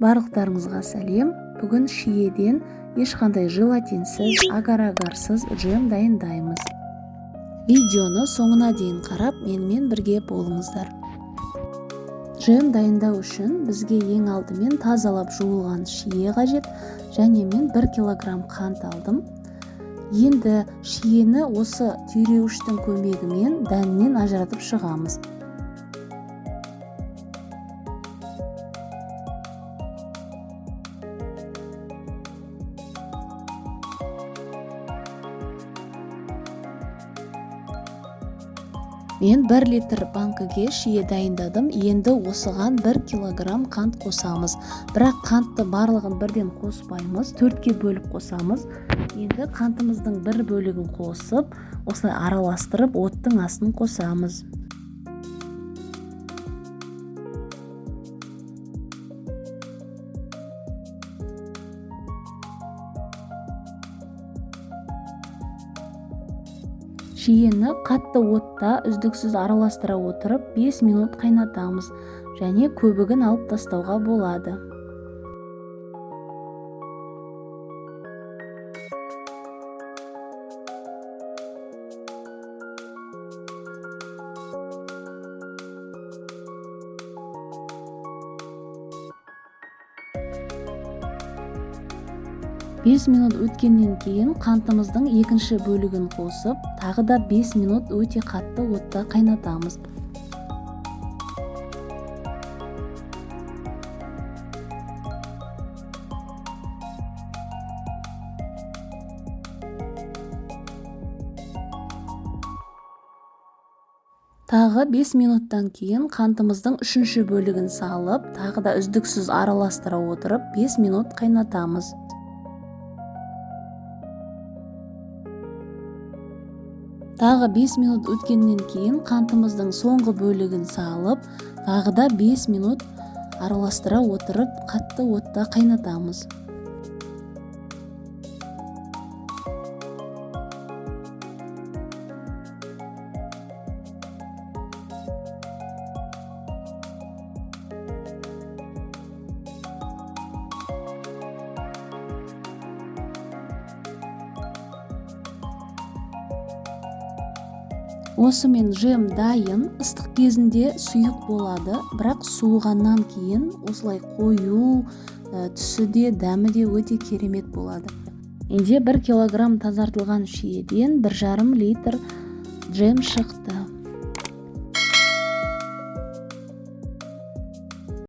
Барлықтарыңызға сәлем. Бүгін шиеден ешқандай желатинсіз, агар-агарсыз джем дайындаймыз. Видеоны соңына дейін қарап, менімен бірге болыңыздар. Джем дайындау үшін бізге ең алдымен тазалап жуылған шие қажет, және мен 1 килограмм қант алдым. Енді шиені осы түйреуіштің көмегімен дәнінен ажыратып шығамыз. Мен 1 литр банкіге шие дайындадым. Енді осыған 1 килограмм қант қосамыз. Бірақ қантты барлығын бірден қоспаймыз, 4-ке бөліп қосамыз. Енді қантымыздың 1 бөлігін қосып, осылай араластырып, оттың астын қосамыз. Шиені қатты отта үздіксіз араластыра отырып 5 минут қайнатамыз, және көбігін алып тастауға болады. Бес минут өткеннен кейін қантымыздың екінші бөлігін қосып, тағы да 5 минут өте қатты отта қайнатамыз. Тағы 5 минуттан кейін қантымыздың үшінші бөлігін салып, тағы да үздіксіз араластыра отырып 5 минут қайнатамыз. Тағы 5 минут өткеннен кейін қантымыздың соңғы бөлігін салып, тағы да 5 минут араластыра отырып, қатты отта қайнатамыз. Осымен джем дайын. Ыстық кезінде сұйық болады, бірақ суығаннан кейін осылай қою, түсі де, дәмі де өте керемет болады. Енді 1 килограмм тазартылған шиеден 1,5 литр джем шықты.